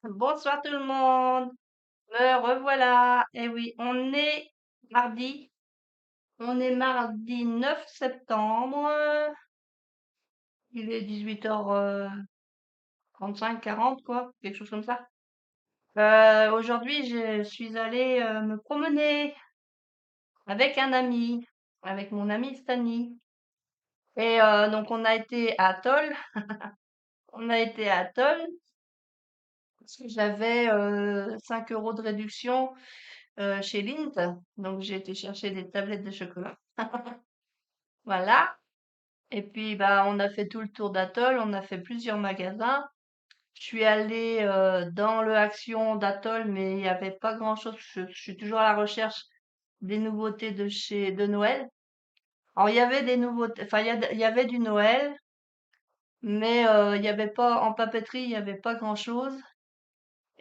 Bonsoir tout le monde, me revoilà. Eh oui, mardi, on est mardi 9 septembre, il est 18h35, 40 quoi, quelque chose comme ça. Aujourd'hui, je suis allée me promener avec un ami, avec mon ami Stani. Et donc on a été à Atoll, on a été à Atoll parce que j'avais 5 euros de réduction chez Lindt, donc j'ai été chercher des tablettes de chocolat. Voilà. Et puis bah on a fait tout le tour d'Atoll, on a fait plusieurs magasins. Je suis allée dans le Action d'Atoll, mais il n'y avait pas grand-chose. Je suis toujours à la recherche des nouveautés de Noël. Alors il y avait des nouveautés, enfin il y avait du Noël, mais il n'y avait pas en papeterie, il n'y avait pas grand-chose.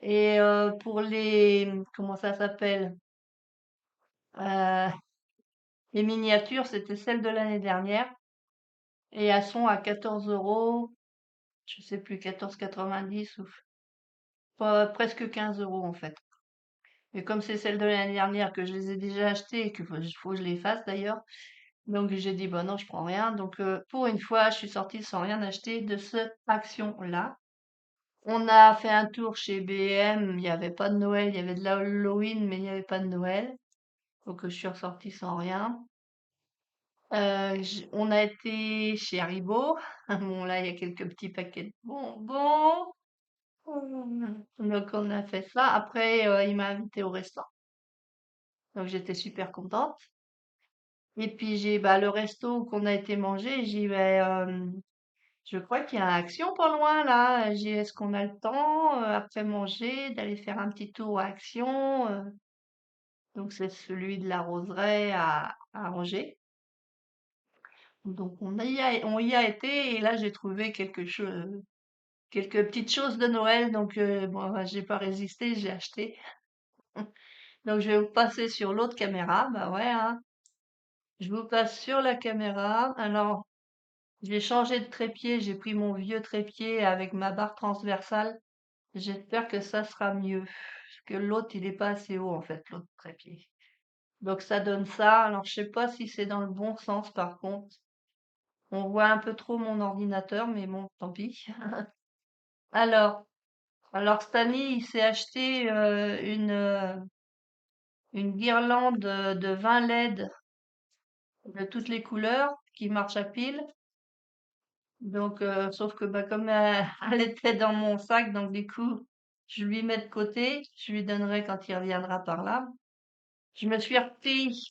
Et pour les comment ça s'appelle? Euh, les miniatures, c'était celles de l'année dernière et elles sont à 14 euros, je sais plus, 14,90 ou pas, presque 15 euros en fait. Et comme c'est celles de l'année dernière que je les ai déjà achetées et qu'il faut que je les fasse d'ailleurs, donc j'ai dit bon non, je prends rien. Donc pour une fois, je suis sortie sans rien acheter de cette action-là. On a fait un tour chez B&M, il n'y avait pas de Noël, il y avait de l'Halloween, mais il n'y avait pas de Noël. Donc je suis ressortie sans rien. On a été chez Haribo. Bon là, il y a quelques petits paquets de bonbons. Donc on a fait ça. Après, il m'a invité au restaurant. Donc j'étais super contente. Et puis j'ai bah, le resto qu'on a été manger, j'y vais. Je crois qu'il y a une action pas loin là. Est-ce qu'on a le temps après manger d'aller faire un petit tour à Action? Donc c'est celui de la Roseraie à Angers. Donc on y a été et là j'ai trouvé quelque chose, quelques petites choses de Noël. Donc bon, bah, j'ai pas résisté, j'ai acheté. Donc je vais vous passer sur l'autre caméra. Bah ouais, hein. Je vous passe sur la caméra. Alors j'ai changé de trépied, j'ai pris mon vieux trépied avec ma barre transversale. J'espère que ça sera mieux. Parce que l'autre, il est pas assez haut, en fait, l'autre trépied. Donc ça donne ça. Alors je sais pas si c'est dans le bon sens par contre. On voit un peu trop mon ordinateur, mais bon, tant pis. Alors, alors Stanley, il s'est acheté une guirlande de 20 LED de toutes les couleurs qui marche à pile. Donc, sauf que bah, comme elle était dans mon sac, donc du coup, je lui mets de côté, je lui donnerai quand il reviendra par là. Je me suis repris, je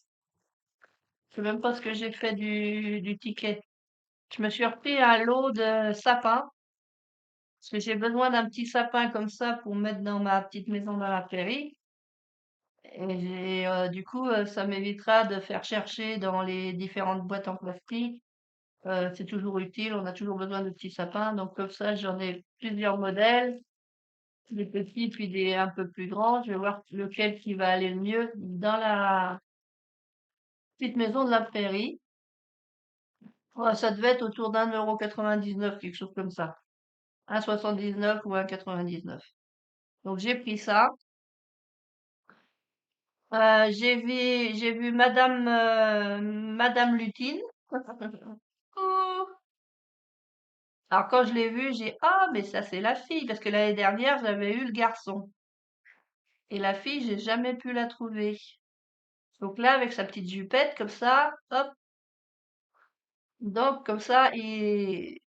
sais même pas ce que j'ai fait du ticket. Je me suis repris un lot de sapins, parce que j'ai besoin d'un petit sapin comme ça pour mettre dans ma petite maison dans la prairie. Et du coup, ça m'évitera de faire chercher dans les différentes boîtes en plastique. C'est toujours utile, on a toujours besoin de petits sapins. Donc comme ça, j'en ai plusieurs modèles, des petits puis des un peu plus grands. Je vais voir lequel qui va aller le mieux dans la petite maison de la prairie. Ouais, ça devait être autour d'1,99 €, quelque chose comme ça. 1,79 ou 1,99. Donc j'ai pris ça. J'ai vu Madame Lutine. Coucou. Alors quand je l'ai vue, j'ai ah mais ça c'est la fille parce que l'année dernière j'avais eu le garçon et la fille j'ai jamais pu la trouver. Donc là avec sa petite jupette comme ça, hop, donc comme ça petit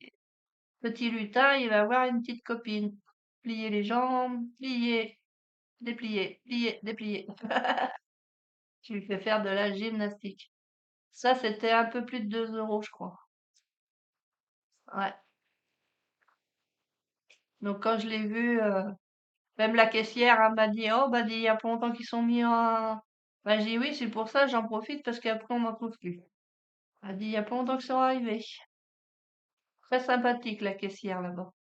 lutin il va avoir une petite copine. Plier les jambes, plier, déplier, plier, déplier. Tu lui fais faire de la gymnastique. Ça c'était un peu plus de 2 euros je crois. Ouais. Donc quand je l'ai vu, même la caissière elle m'a dit oh bah il y a pas longtemps qu'ils sont mis en. Bah j'ai dit oui c'est pour ça j'en profite parce qu'après on n'en trouve plus. Elle a dit il y a pas longtemps qu'ils sont arrivés. Très sympathique la caissière là-bas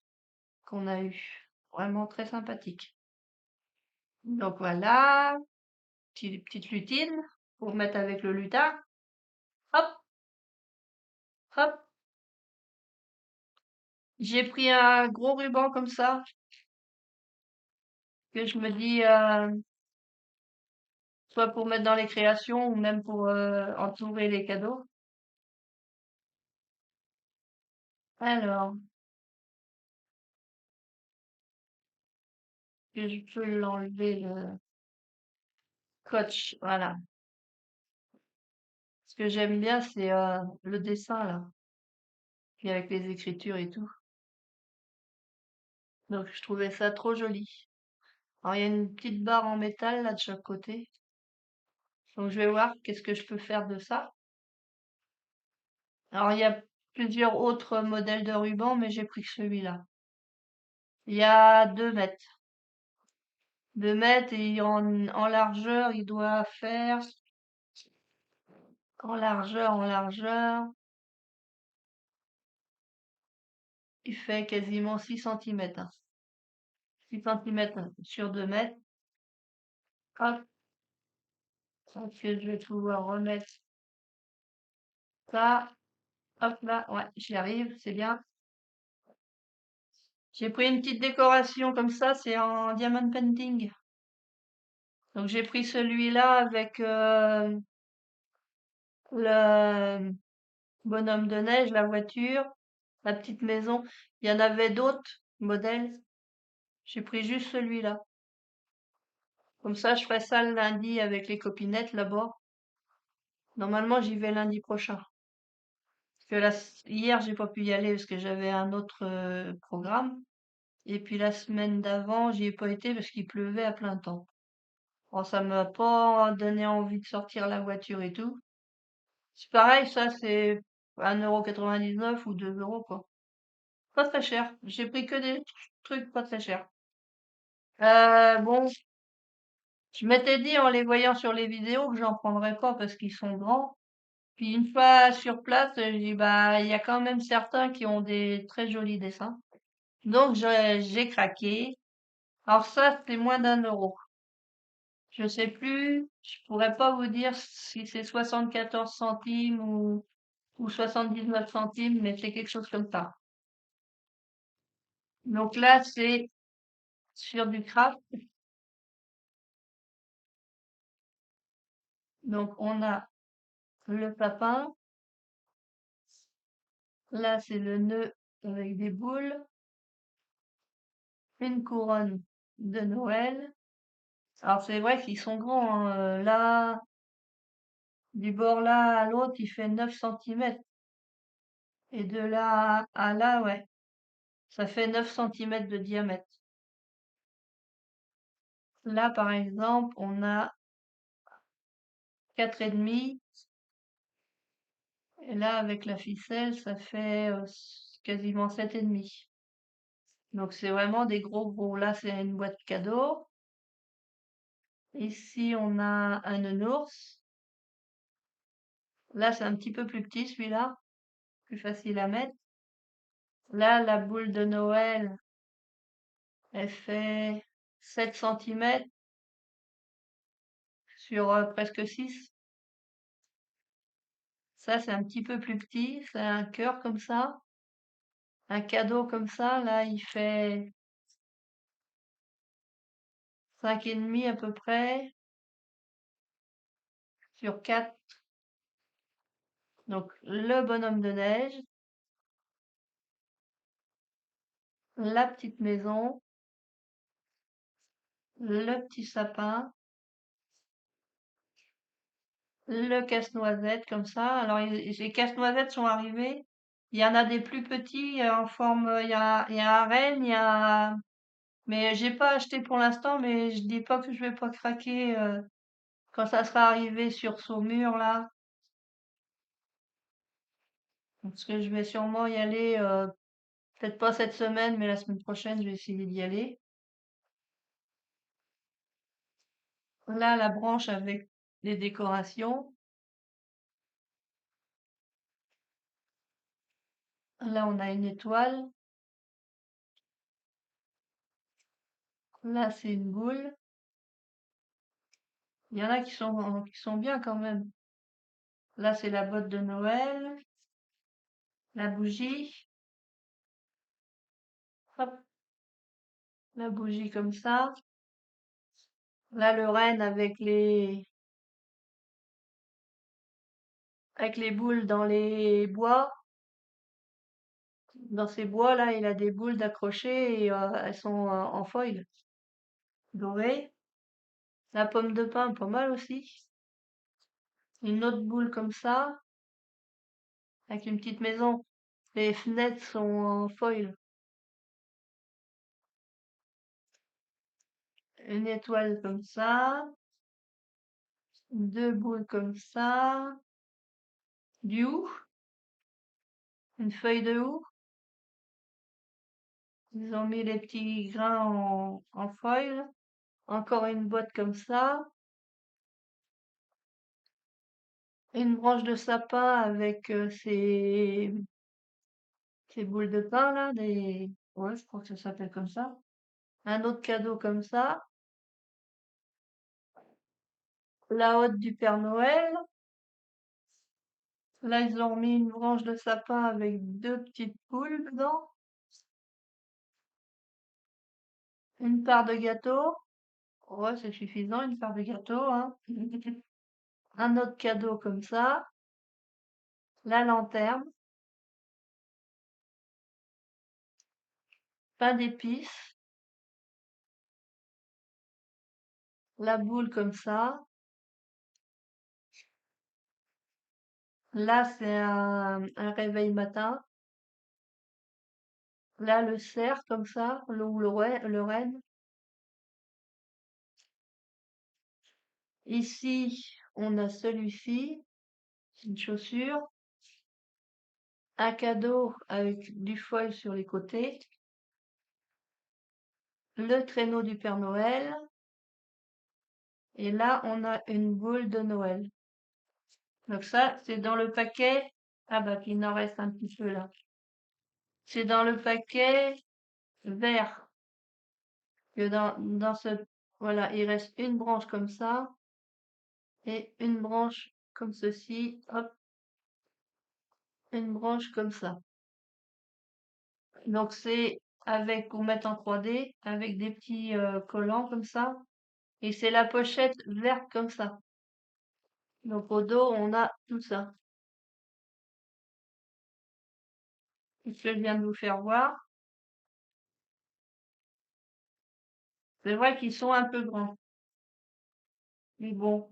qu'on a eu. Vraiment très sympathique. Donc voilà, petite lutine pour mettre avec le lutin. Hop, hop. J'ai pris un gros ruban comme ça. que je me dis, soit pour mettre dans les créations ou même pour entourer les cadeaux. Alors, que je peux l'enlever le scotch, voilà. Ce que j'aime bien, c'est le dessin là, puis avec les écritures et tout. Donc je trouvais ça trop joli. Alors il y a une petite barre en métal là de chaque côté. Donc je vais voir qu'est-ce que je peux faire de ça. Alors il y a plusieurs autres modèles de ruban, mais j'ai pris que celui-là. Il y a 2 mètres. 2 mètres et en largeur, il doit faire en largeur, il fait quasiment 6 centimètres. 6 centimètres sur 2 mètres. Hop, donc je vais pouvoir remettre ça. Hop là, ouais, j'y arrive, c'est bien. J'ai pris une petite décoration comme ça, c'est en diamond painting. Donc j'ai pris celui-là avec le bonhomme de neige, la voiture, la petite maison. Il y en avait d'autres modèles. J'ai pris juste celui-là. Comme ça, je ferai ça le lundi avec les copinettes là-bas. Normalement, j'y vais lundi prochain. Parce que hier, j'ai pas pu y aller parce que j'avais un autre programme. Et puis la semaine d'avant, j'y ai pas été parce qu'il pleuvait à plein temps. Bon, ça m'a pas donné envie de sortir la voiture et tout. C'est pareil, ça, c'est 1,99 € ou 2 € quoi. Pas très cher. J'ai pris que des trucs pas très chers. Bon, je m'étais dit en les voyant sur les vidéos que j'en prendrais pas parce qu'ils sont grands. Puis une fois sur place, je dis bah il y a quand même certains qui ont des très jolis dessins. Donc j'ai craqué. Alors ça, c'est moins d'1 €. Je sais plus, je pourrais pas vous dire si c'est 74 centimes ou 79 centimes, mais c'est quelque chose comme ça. Donc là, c'est sur du craft. Donc on a le papin. Là, c'est le nœud avec des boules. Une couronne de Noël. Alors c'est vrai qu'ils sont grands, hein. Là, du bord là à l'autre, il fait 9 centimètres. Et de là à là, ouais, ça fait 9 centimètres de diamètre. Là, par exemple, on a 4,5. Et là, avec la ficelle, ça fait quasiment 7,5. Donc c'est vraiment des gros gros. Là, c'est une boîte cadeau. Ici, on a un nounours. Là, c'est un petit peu plus petit, celui-là. Plus facile à mettre. Là, la boule de Noël, elle fait 7 centimètres sur presque 6. Ça, c'est un petit peu plus petit. C'est un cœur comme ça. Un cadeau comme ça, là, il fait 5,5 à peu près sur 4. Donc, le bonhomme de neige, la petite maison, le petit sapin, le casse-noisette comme ça. Alors, les casse-noisettes sont arrivés. Il y en a des plus petits en forme. Il y a un renne, il y a. Mais j'ai pas acheté pour l'instant, mais je dis pas que je vais pas craquer quand ça sera arrivé sur Saumur là. Parce que je vais sûrement y aller, peut-être pas cette semaine, mais la semaine prochaine, je vais essayer d'y aller. Là, la branche avec les décorations. Là, on a une étoile. Là, c'est une boule. Il y en a qui sont bien quand même. Là, c'est la botte de Noël, la bougie. Hop, la bougie comme ça. Là, le renne avec les boules dans les bois. Dans ces bois là, il a des boules d'accrocher et elles sont en foil dorée. La pomme de pin, pas mal aussi. Une autre boule comme ça, avec une petite maison. Les fenêtres sont en foil. Une étoile comme ça. Deux boules comme ça. Du houx. Une feuille de houx. Ils ont mis les petits grains en foil. Encore une boîte comme ça. Une branche de sapin avec ces boules de pain là. Ouais, je crois que ça s'appelle comme ça. Un autre cadeau comme ça. La hotte du Père Noël. Là, ils ont mis une branche de sapin avec deux petites poules dedans. Une part de gâteau. Ouais, c'est suffisant, une part de gâteau, hein. Un autre cadeau comme ça. La lanterne. Pain d'épices. La boule comme ça. Là, c'est un réveil matin. Là, le cerf comme ça, ou le renne. Ici, on a celui-ci, une chaussure. Un cadeau avec du foil sur les côtés. Le traîneau du Père Noël. Et là, on a une boule de Noël. Donc ça, c'est dans le paquet. Ah bah, il en reste un petit peu là. C'est dans le paquet vert. Que dans ce, voilà, il reste une branche comme ça et une branche comme ceci. Hop, une branche comme ça. Donc c'est avec, pour mettre en 3D, avec des petits collants comme ça. Et c'est la pochette verte comme ça. Donc au dos, on a tout ça. Je viens de vous faire voir. C'est vrai qu'ils sont un peu grands. Mais bon,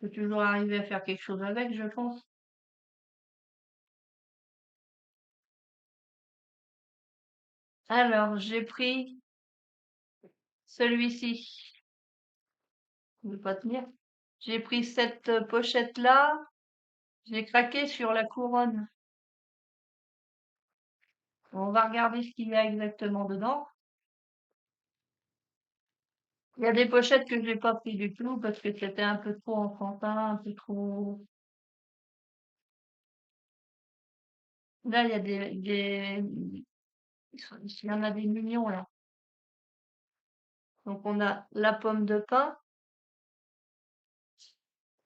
faut toujours arriver à faire quelque chose avec, je pense. Alors, j'ai pris celui-ci. Je ne vais pas tenir. J'ai pris cette pochette-là. J'ai craqué sur la couronne. On va regarder ce qu'il y a exactement dedans. Il y a des pochettes que je n'ai pas pris du tout parce que c'était un peu trop enfantin, un peu trop. Là, il y a il y en a des millions là. Donc on a la pomme de pin,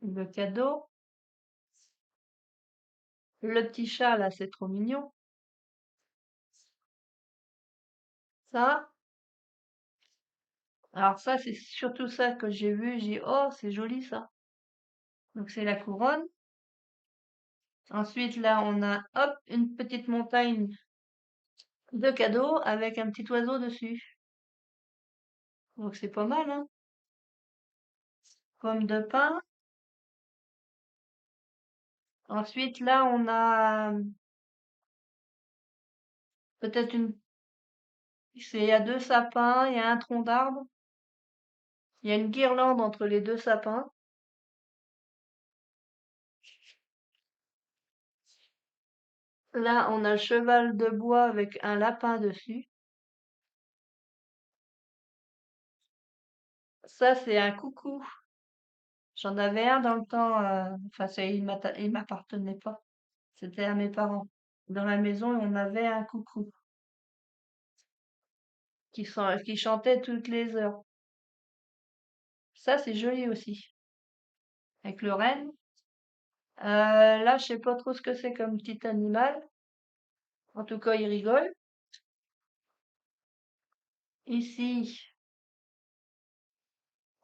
le cadeau, le petit chat là, c'est trop mignon. Ça, alors ça, c'est surtout ça que j'ai vu. J'ai dit, oh, c'est joli ça. Donc c'est la couronne. Ensuite, là, on a, hop, une petite montagne de cadeaux avec un petit oiseau dessus. Donc c'est pas mal, hein. Pomme de pin. Ensuite, là, on a peut-être il y a deux sapins, il y a un tronc d'arbre. Il y a une guirlande entre les deux sapins. Là, on a le cheval de bois avec un lapin dessus. Ça, c'est un coucou. J'en avais un dans le temps, enfin, il m'appartenait pas. C'était à mes parents. Dans la maison, on avait un coucou qui chantait toutes les heures. Ça, c'est joli aussi. Avec le renne. Là, je sais pas trop ce que c'est comme petit animal. En tout cas, il rigole. Ici,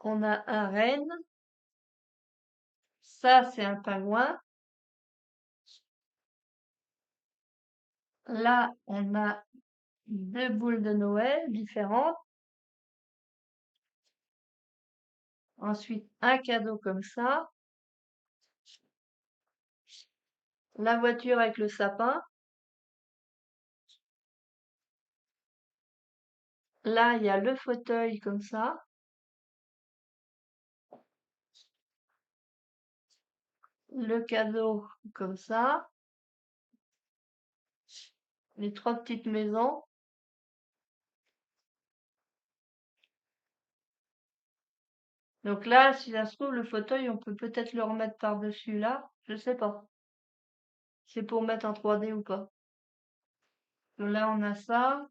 on a un renne. Ça, c'est un pingouin. Là, on a deux boules de Noël différentes. Ensuite, un cadeau comme ça. La voiture avec le sapin. Là, il y a le fauteuil comme ça. Le cadeau comme ça. Les trois petites maisons. Donc là, si ça se trouve, le fauteuil, on peut peut-être le remettre par-dessus là. Je sais pas. C'est pour mettre en 3D ou pas. Donc là, on a ça.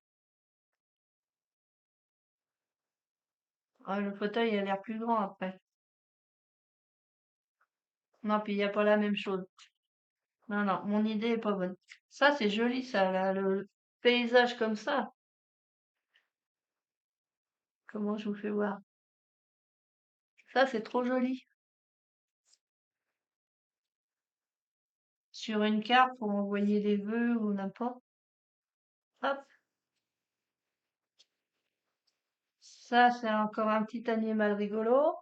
Ah, le fauteuil il a l'air plus grand après. Non, puis il n'y a pas la même chose. Non, non, mon idée est pas bonne. Ça, c'est joli, ça, là, le paysage comme ça. Comment je vous fais voir? Ça, c'est trop joli. Sur une carte pour envoyer des vœux ou n'importe. Hop, ça, c'est encore un petit animal rigolo.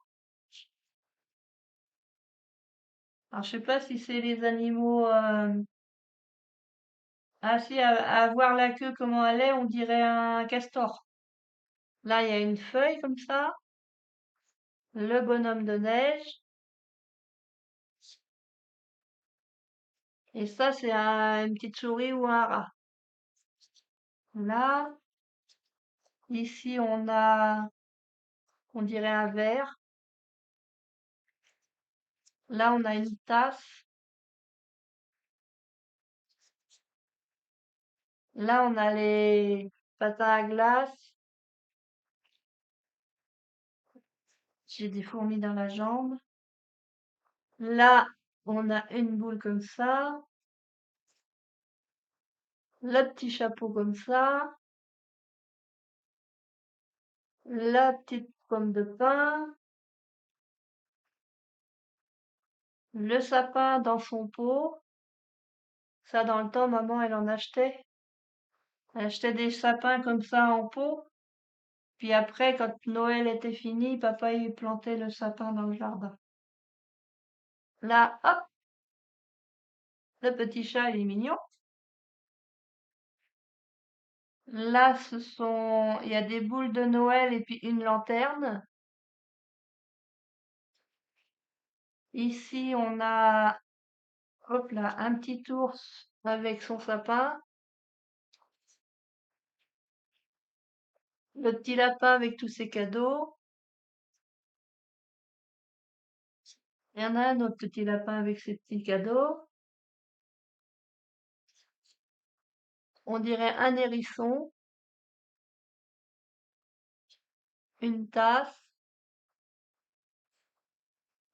Alors, je sais pas si c'est les animaux. Ah, si, à voir la queue, comment elle est, on dirait un castor. Là, il y a une feuille comme ça. Le bonhomme de neige. Et ça, c'est une petite souris ou un rat. Là, ici, on dirait un verre. Là, on a une tasse. Là, on a les patins à glace. J'ai des fourmis dans la jambe. Là, on a une boule comme ça. Le petit chapeau comme ça. La petite pomme de pin. Le sapin dans son pot. Ça, dans le temps, maman, elle en achetait. Elle achetait des sapins comme ça en pot. Puis après, quand Noël était fini, papa il plantait le sapin dans le jardin. Là, hop, le petit chat, il est mignon. Là, il y a des boules de Noël et puis une lanterne. Ici, on a, hop là, un petit ours avec son sapin. Le petit lapin avec tous ses cadeaux. Il y en a un autre petit lapin avec ses petits cadeaux. On dirait un hérisson, une tasse,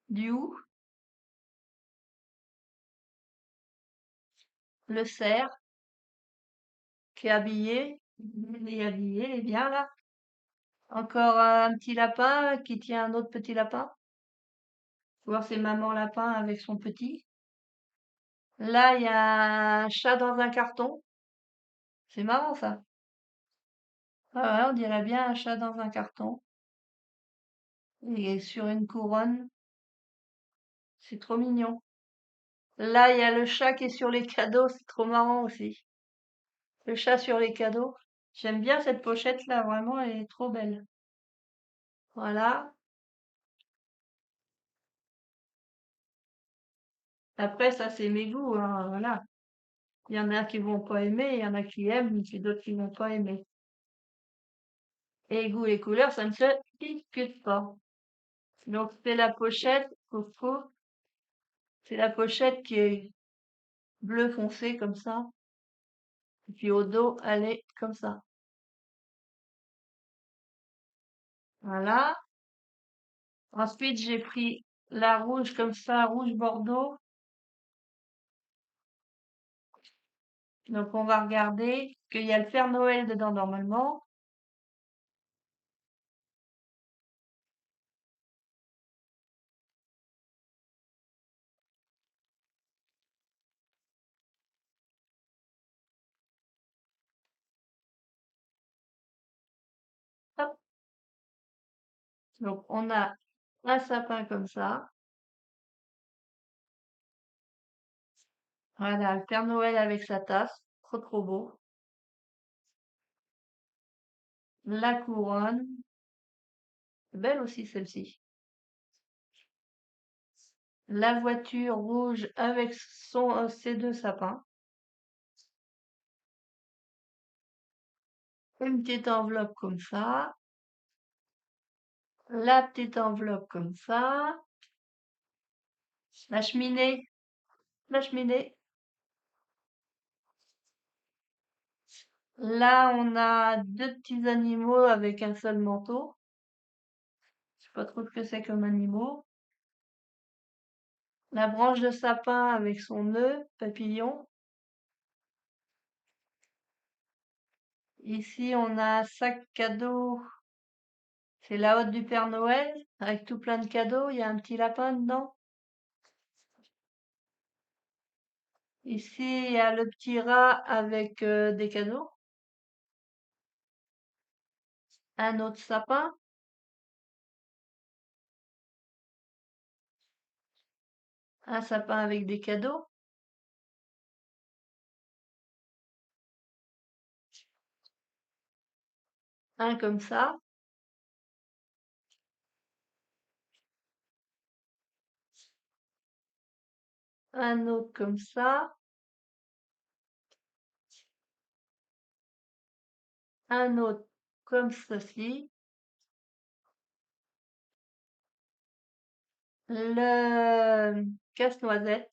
du hou, le cerf qui est habillé. Il est habillé, il est bien là. Encore un petit lapin qui tient un autre petit lapin. Faut voir c'est maman lapin avec son petit. Là, il y a un chat dans un carton. C'est marrant ça. Ah ouais, on dirait bien un chat dans un carton. Il est sur une couronne. C'est trop mignon. Là, il y a le chat qui est sur les cadeaux. C'est trop marrant aussi. Le chat sur les cadeaux. J'aime bien cette pochette là, vraiment, elle est trop belle. Voilà. Après, ça, c'est mes goûts, hein, voilà. Il y en a qui vont pas aimer, il y en a qui aiment, et puis d'autres qui vont pas aimer. Et les goûts et couleurs, ça ne se discute pas. Donc, c'est la pochette, Coco. C'est la pochette qui est bleu foncé comme ça. Et puis au dos, elle est comme ça. Voilà. Ensuite, j'ai pris la rouge comme ça, rouge bordeaux. Donc, on va regarder qu'il y a le Père Noël dedans normalement. Donc, on a un sapin comme ça. Voilà, le Père Noël avec sa tasse. Trop, trop beau. La couronne. Belle aussi, celle-ci. La voiture rouge avec ses deux sapins. Une petite enveloppe comme ça. La petite enveloppe comme ça. La cheminée. La cheminée. Là, on a deux petits animaux avec un seul manteau. Je sais pas trop ce que c'est comme animaux. La branche de sapin avec son nœud papillon. Ici, on a un sac cadeau. C'est la hotte du Père Noël avec tout plein de cadeaux. Il y a un petit lapin dedans. Ici, il y a le petit rat avec des cadeaux. Un autre sapin. Un sapin avec des cadeaux. Un comme ça. Un autre comme ça. Un autre comme ceci. Le casse-noisette.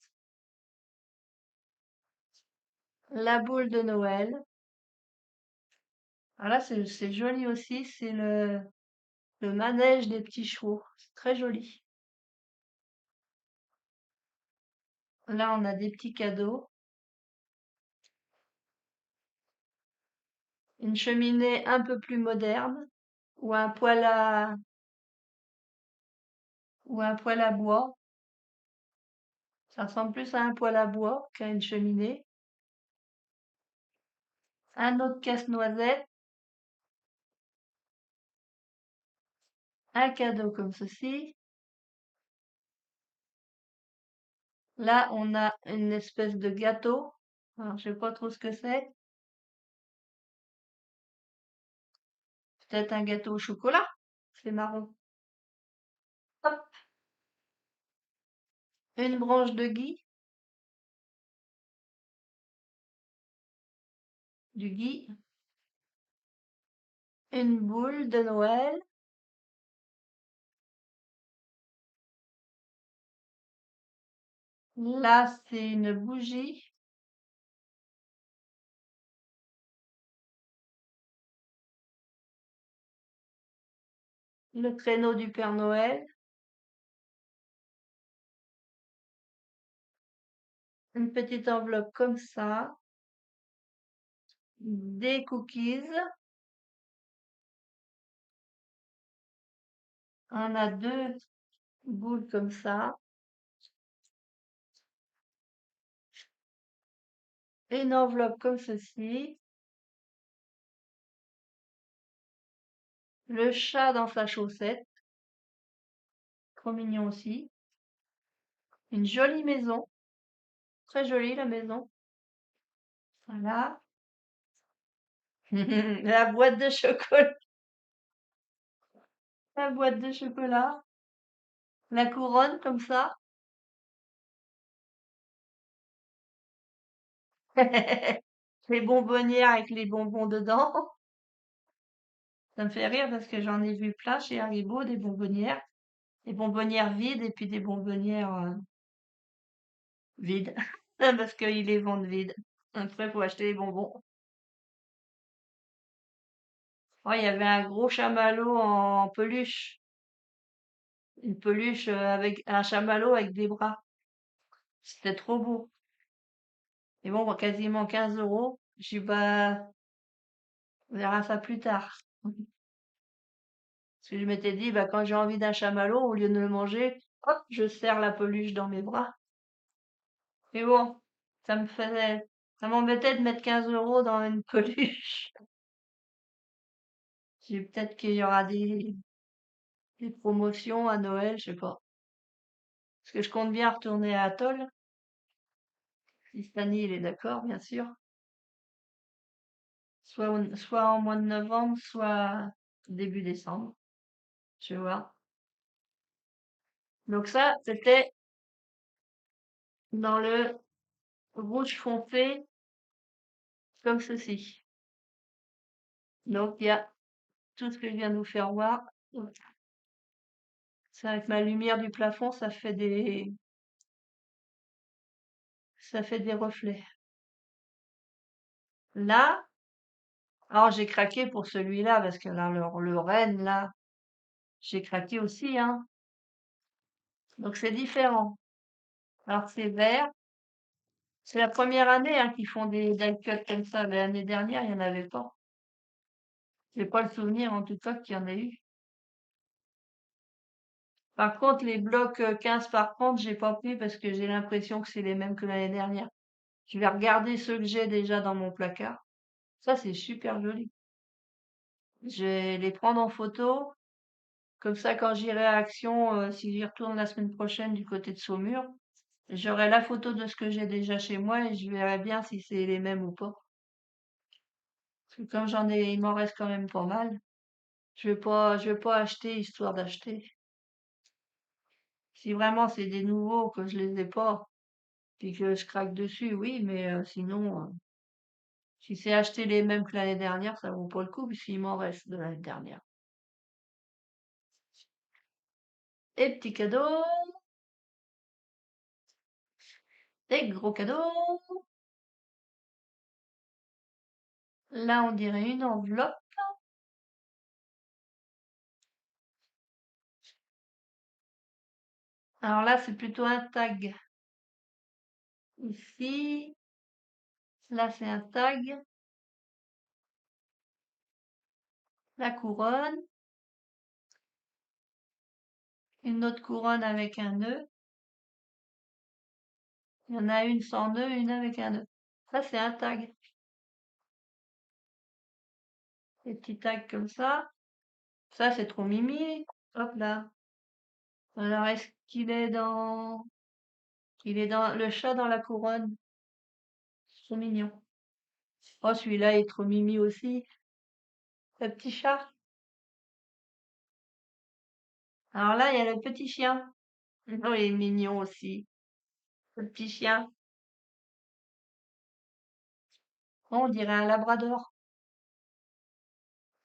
La boule de Noël. Ah là, c'est joli aussi. C'est le manège des petits chevaux. C'est très joli. Là, on a des petits cadeaux. Une cheminée un peu plus moderne. Ou un poêle à, ou un poêle à bois. Ça ressemble plus à un poêle à bois qu'à une cheminée. Un autre casse-noisette. Un cadeau comme ceci. Là, on a une espèce de gâteau. Alors, je sais pas trop ce que c'est. Peut-être un gâteau au chocolat. C'est marron. Hop, une branche de gui. Du gui. Une boule de Noël. Là, c'est une bougie. Le traîneau du Père Noël. Une petite enveloppe comme ça. Des cookies. On a deux boules comme ça. Une enveloppe comme ceci. Le chat dans sa chaussette. Trop mignon aussi. Une jolie maison. Très jolie la maison. Voilà. La boîte de chocolat. La boîte de chocolat. La couronne comme ça. Les bonbonnières avec les bonbons dedans. Ça me fait rire parce que j'en ai vu plein chez Haribo, des bonbonnières. Des bonbonnières vides et puis des bonbonnières vides. Parce qu'ils les vendent vides. Après, faut acheter les bonbons. Oh, il y avait un gros chamallow en peluche. Une peluche avec un chamallow avec des bras. C'était trop beau. Et bon, quasiment 15 €. Je dis, bah, on verra ça plus tard. Parce que je m'étais dit, bah, quand j'ai envie d'un chamallow, au lieu de le manger, hop, je serre la peluche dans mes bras. Mais bon, ça m'embêtait de mettre 15 € dans une peluche. Peut-être qu'il y aura des promotions à Noël, je sais pas. Parce que je compte bien retourner à Atoll, si Stani il est d'accord, bien sûr. Soit en mois de novembre, soit début décembre, tu vois. Donc ça, c'était dans le rouge foncé, comme ceci. Donc il y a tout ce que je viens de vous faire voir. Ça, avec ma lumière du plafond, ça fait des reflets. Là, alors j'ai craqué pour celui-là, parce que là, le renne, là, j'ai craqué aussi, hein. Donc c'est différent. Alors c'est vert. C'est la première année hein, qu'ils font des die cuts comme ça. L'année dernière, il n'y en avait pas. J'ai pas le souvenir en tout cas qu'il y en ait eu. Par contre, les blocs 15 par 30, j'ai pas pris parce que j'ai l'impression que c'est les mêmes que l'année dernière. Je vais regarder ceux que j'ai déjà dans mon placard. Ça, c'est super joli. Je vais les prendre en photo. Comme ça, quand j'irai à Action, si j'y retourne la semaine prochaine du côté de Saumur, j'aurai la photo de ce que j'ai déjà chez moi et je verrai bien si c'est les mêmes ou pas. Parce que comme il m'en reste quand même pas mal. Je vais pas acheter histoire d'acheter. Si vraiment c'est des nouveaux que je les ai pas, puis que je craque dessus, oui, mais sinon, si c'est acheter les mêmes que l'année dernière, ça vaut pas le coup puisqu'il m'en reste de l'année dernière. Et petits cadeaux, des gros cadeaux. Là, on dirait une enveloppe. Alors là, c'est plutôt un tag. Ici, là, c'est un tag. La couronne, une autre couronne avec un nœud. Il y en a une sans nœud, une avec un nœud. Ça, c'est un tag. Des petits tags comme ça. Ça, c'est trop mimi. Hop là. Alors, est-ce qu'il est dans... Il est dans le chat dans la couronne. C'est trop mignon. Oh, celui-là est trop mimi aussi. Le petit chat. Alors là, il y a le petit chien. Oh, il est mignon aussi. Le petit chien. Oh, on dirait un labrador.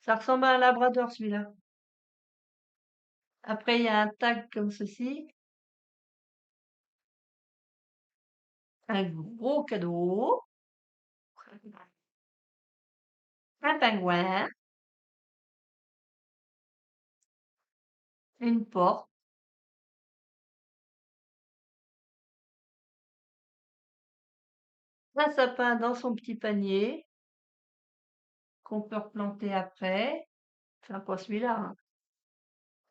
Ça ressemble à un labrador, celui-là. Après, il y a un tag comme ceci. Un gros cadeau. Un pingouin. Une porte. Un sapin dans son petit panier qu'on peut replanter après. Enfin, pas celui-là, hein.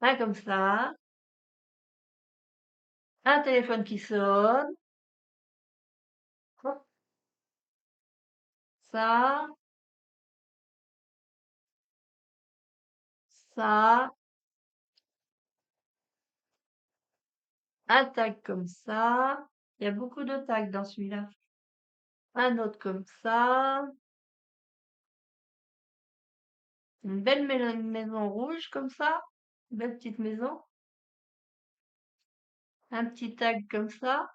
Un comme ça. Un téléphone qui sonne. Hop, ça, ça. Un tag comme ça. Il y a beaucoup de tags dans celui-là. Un autre comme ça. Une belle maison rouge comme ça. Une belle petite maison. Un petit tag comme ça.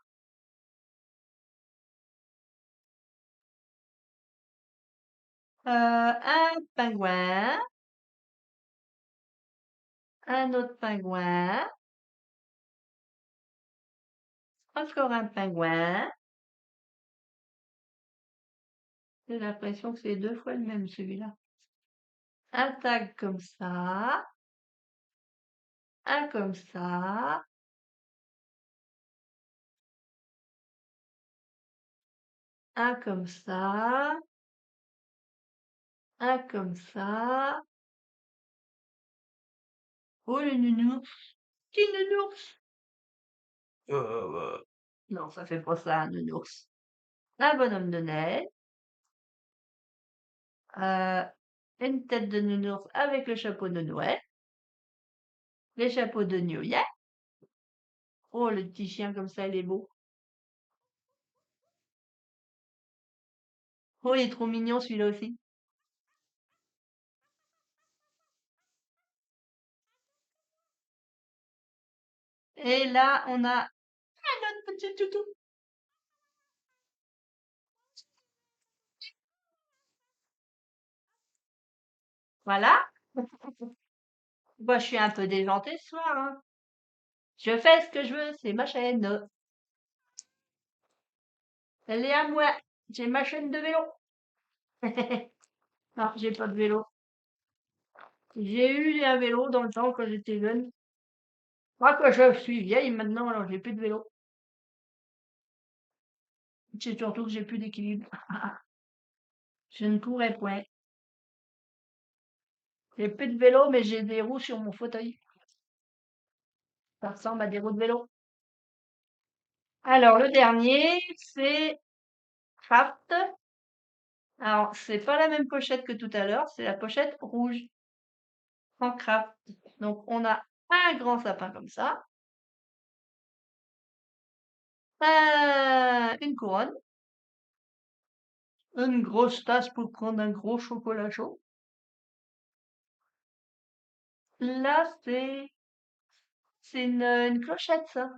Un pingouin. Un autre pingouin. Encore un pingouin. J'ai l'impression que c'est deux fois le même celui-là. Un tag comme ça. Un comme ça. Un comme ça. Un comme ça. Oh le nounours. Petit nounours. Non, ça fait pas ça, un nounours. Un bonhomme de neige. euh, une tête de nounours avec le chapeau de Noël. les chapeaux de New York. Oh, le petit chien comme ça, il est beau. Oh, il est trop mignon celui-là aussi. Et là, on a notre petit toutou. Voilà. Moi, je suis un peu déjantée ce soir, hein. Je fais ce que je veux, c'est ma chaîne. Elle est à moi. J'ai ma chaîne de vélo. Non, j'ai pas de vélo. J'ai eu un vélo dans le temps quand j'étais jeune. Moi, quand je suis vieille maintenant, alors j'ai plus de vélo. C'est surtout que j'ai plus d'équilibre. Je ne pourrais point. J'ai plus de vélo, mais j'ai des roues sur mon fauteuil. Ça ressemble à des roues de vélo. Alors, le dernier, c'est Craft. Alors, c'est pas la même pochette que tout à l'heure, c'est la pochette rouge en Craft. Donc, on a un grand sapin comme ça, une couronne, une grosse tasse pour prendre un gros chocolat chaud. Là, c'est une clochette, ça.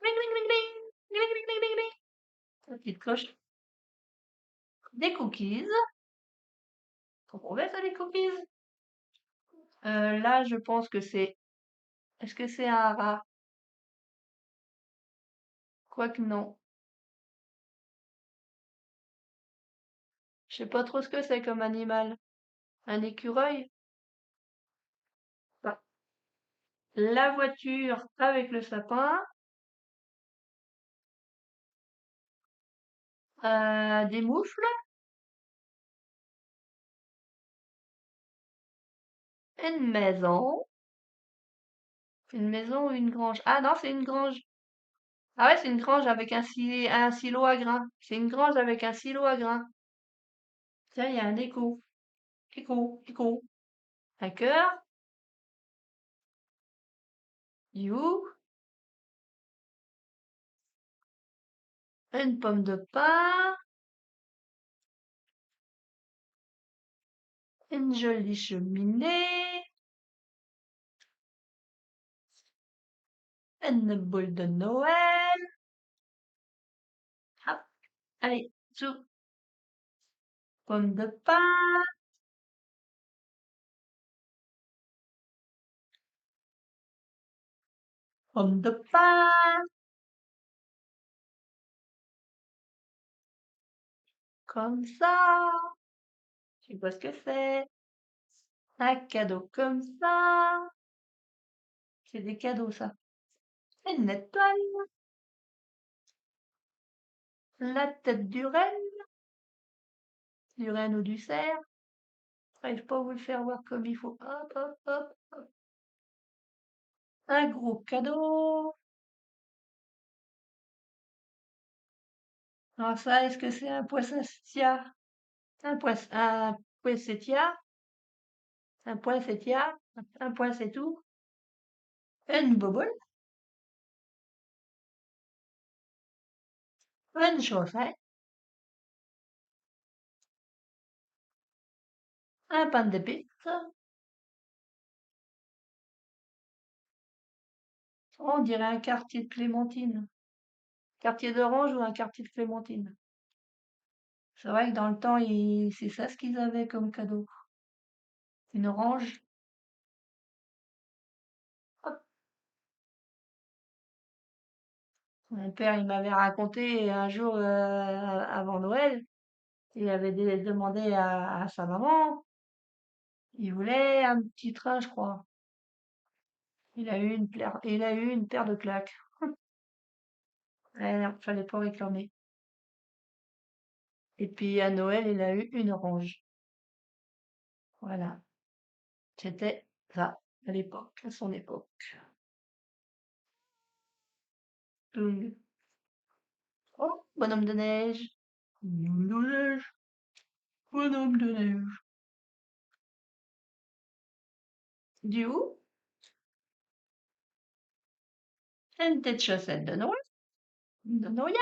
Bling, bling, bling, bling. Bling, bling, bling, bling, bling. Une petite cloche. Des cookies. On met ça, les cookies. Là, je pense que c'est... Est-ce que c'est un rat? Quoique non. Je sais pas trop ce que c'est comme animal. Un écureuil? Bah, la voiture avec le sapin. Des moufles. Une maison. Une maison ou une grange? Ah non, c'est une grange. Ah ouais, c'est une grange avec un silo à grains. C'est une grange avec un silo à grains. Tiens, il y a un écho. Écho, écho. Un cœur. You. Une pomme de pin. Une jolie cheminée. Une boule de Noël. Hop, allez, sous. Pomme de pin. Pomme de pin. Comme ça. Tu vois ce que c'est? Un cadeau comme ça. C'est des cadeaux, ça. Une étoile. La tête du renne. Du renne ou du cerf. J'arrive pas à vous le faire voir comme il faut. Hop, hop, hop. Un gros cadeau. Alors ça, est-ce que c'est un poisson-tia? Un poissettia? Un poinsettia? Un point c'est tout? Une bobole? Une chaussette? Un pain de pizza? On dirait un quartier de clémentine. Quartier d'orange ou un quartier de clémentine. C'est vrai que dans le temps, c'est ça ce qu'ils avaient comme cadeau. Une orange. Hop. Mon père, il m'avait raconté un jour avant Noël, il avait demandé à sa maman, il voulait un petit train, je crois. Il a eu une paire de claques. Non, fallait pas réclamer. Et puis à Noël, il a eu une orange. Voilà. C'était ça, à l'époque, à son époque. Hum. Oh, bonhomme de neige. Bonhomme de neige. Bonhomme de neige. Du où? Une petite chaussette de Noël. De Noël.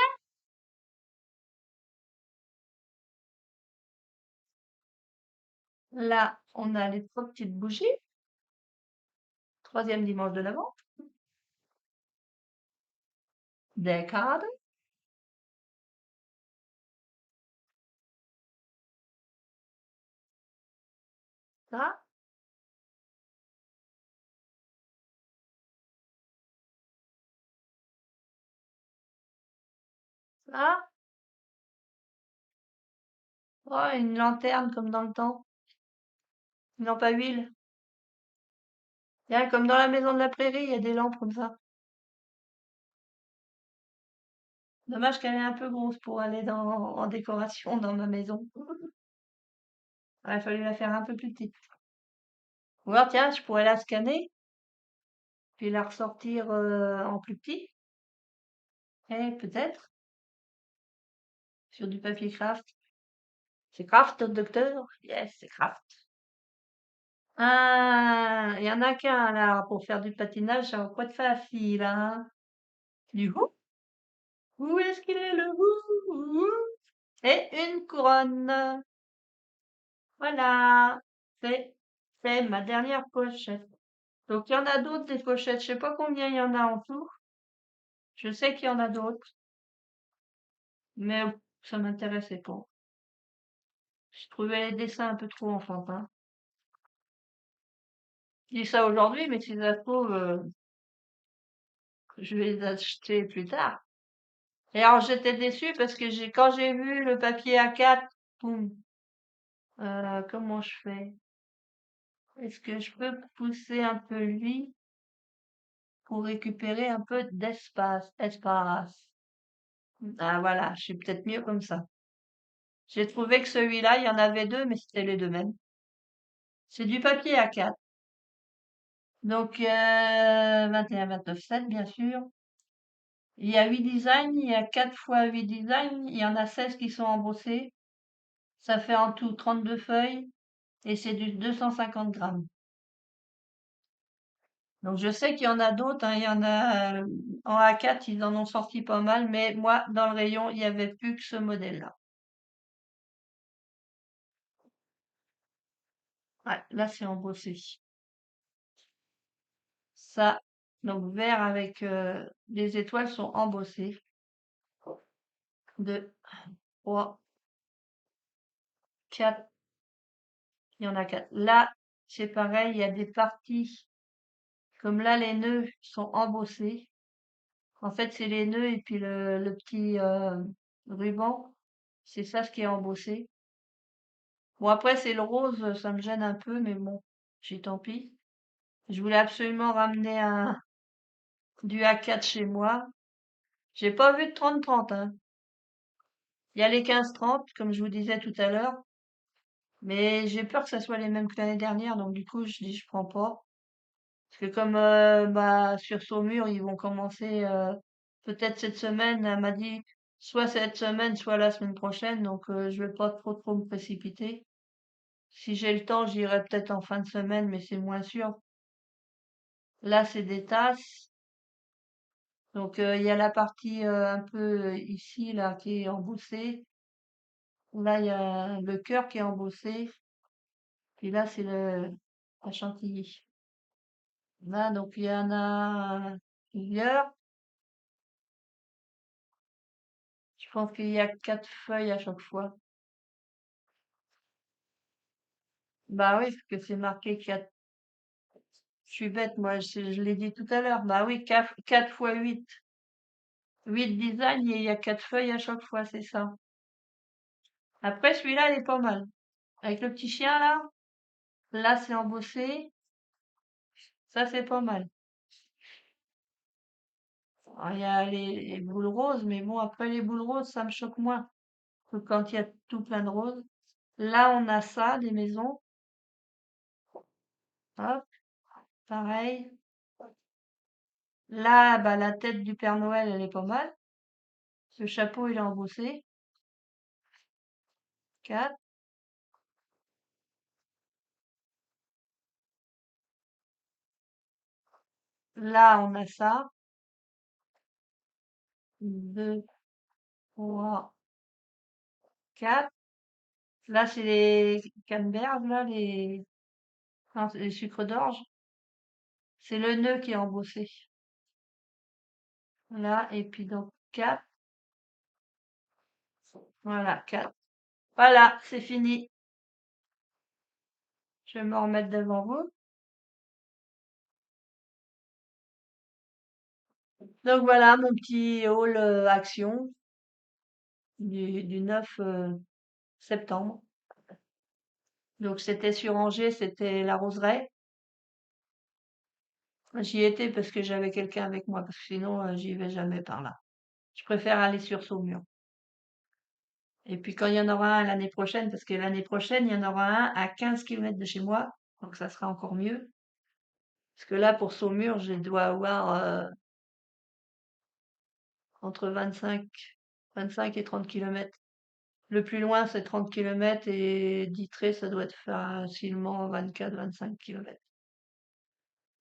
Là, on a les trois petites bougies. Troisième dimanche de l'Avent. Des cadres. Ça, ça. Oh, une lanterne comme dans le temps. Une lampe à huile. Tiens, comme dans la maison de la prairie, il y a des lampes comme ça. Dommage qu'elle est un peu grosse pour aller en décoration dans ma maison. Ouais, il fallait la faire un peu plus petite. Ou alors, tiens, je pourrais la scanner, puis la ressortir en plus petit. Eh, peut-être, sur du papier craft. C'est craft, docteur? Yes, c'est craft. Ah, il y en a qu'un là pour faire du patinage, ça va pas être facile, hein. Du coup, où est-ce qu'il est le hou? Et une couronne. Voilà. C'est, c'est ma dernière pochette. Donc il y en a d'autres des pochettes. Je sais pas combien il y en a en tout. Je sais qu'il y en a d'autres, mais ça m'intéressait pas. Je trouvais les dessins un peu trop enfantins. Je dis ça aujourd'hui, mais si ça se trouve, je vais les acheter plus tard. Et alors j'étais déçue parce que quand j'ai vu le papier A4, boum, comment je fais? Est-ce que je peux pousser un peu lui pour récupérer un peu espace? Ah voilà, je suis peut-être mieux comme ça. J'ai trouvé que celui-là, il y en avait deux, mais c'était les deux mêmes. C'est du papier A4. Donc 21, 29, 7, bien sûr. Il y a 8 designs, il y a 4 fois 8 designs, il y en a 16 qui sont embossés. Ça fait en tout 32 feuilles et c'est du 250 grammes. Donc je sais qu'il y en a d'autres, hein, il y en a en A4, ils en ont sorti pas mal, mais moi, dans le rayon, il n'y avait plus que ce modèle-là. Ouais, là, c'est embossé. Ça, donc vert avec les étoiles sont embossées. 2, 3, 4, il y en a 4. Là, c'est pareil, il y a des parties, comme là, les nœuds sont embossés. En fait, c'est les nœuds et puis le petit ruban. C'est ça ce qui est embossé. Bon, après, c'est le rose, ça me gêne un peu, mais bon, j'ai tant pis. Je voulais absolument ramener du A4 chez moi. J'ai pas vu de 30-30, hein. Il y a les 15-30, comme je vous disais tout à l'heure, mais j'ai peur que ça soit les mêmes que l'année dernière, donc du coup, je dis je prends pas. Parce que comme bah, sur Saumur, ils vont commencer peut-être cette semaine, elle m'a dit soit cette semaine, soit la semaine prochaine, donc je vais pas trop me précipiter. Si j'ai le temps, j'irai peut-être en fin de semaine, mais c'est moins sûr. Là, c'est des tasses. Donc il y a la partie un peu ici là qui est embossée. Là, il y a le cœur qui est embossé. Puis là, c'est la chantilly. Là, donc il y en a plusieurs. Je pense qu'il y a 4 feuilles à chaque fois. Bah oui, parce que c'est marqué 4. Je suis bête, moi, je l'ai dit tout à l'heure. Bah oui, 4 fois 8. 8 designs et il y a 4 feuilles à chaque fois, c'est ça. Après, celui-là, il est pas mal. Avec le petit chien, là, c'est embossé. Ça, c'est pas mal. Alors, il y a les boules roses, mais bon, après les boules roses, ça me choque moins que quand il y a tout plein de roses. Là, on a ça, des maisons. Hop, pareil. Là, bah, la tête du Père Noël, elle est pas mal. Ce chapeau, il est embossé. 4. Là, on a ça. 2, 3, 4. Là, c'est les canneberges, là, non, c'est les sucres d'orge. C'est le nœud qui est embossé. Là, et puis donc 4. Voilà, 4. Voilà, c'est fini. Je vais me remettre devant vous. Donc voilà mon petit haul action du 9 septembre. Donc c'était sur Angers, c'était la roseraie. J'y étais parce que j'avais quelqu'un avec moi, parce que sinon j'y vais jamais par là. Je préfère aller sur Saumur. Et puis quand il y en aura un l'année prochaine, parce que l'année prochaine, il y en aura un à 15 kilomètres de chez moi, donc ça sera encore mieux. Parce que là, pour Saumur, je dois avoir entre 25 et 30 kilomètres. Le plus loin, c'est 30 kilomètres et d'Ytré, ça doit être facilement 24-25 kilomètres.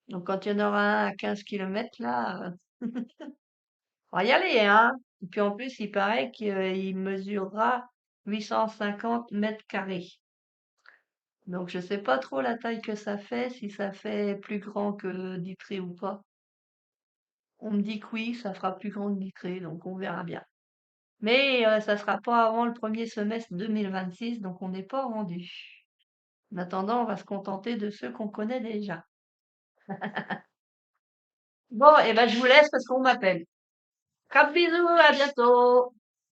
Donc quand il y en aura un à 15 kilomètres, là, on va y aller, hein. Et puis en plus, il paraît qu'il mesurera 850 mètres carrés. Donc je sais pas trop la taille que ça fait, si ça fait plus grand que d'Ytré ou pas. On me dit que oui, ça fera plus grand que d'Ytré, donc on verra bien. Mais ça sera pas avant le premier semestre 2026, donc on n'est pas rendu. En attendant, on va se contenter de ceux qu'on connaît déjà. Bon, et ben je vous laisse parce qu'on m'appelle. Cap bisous, à bientôt.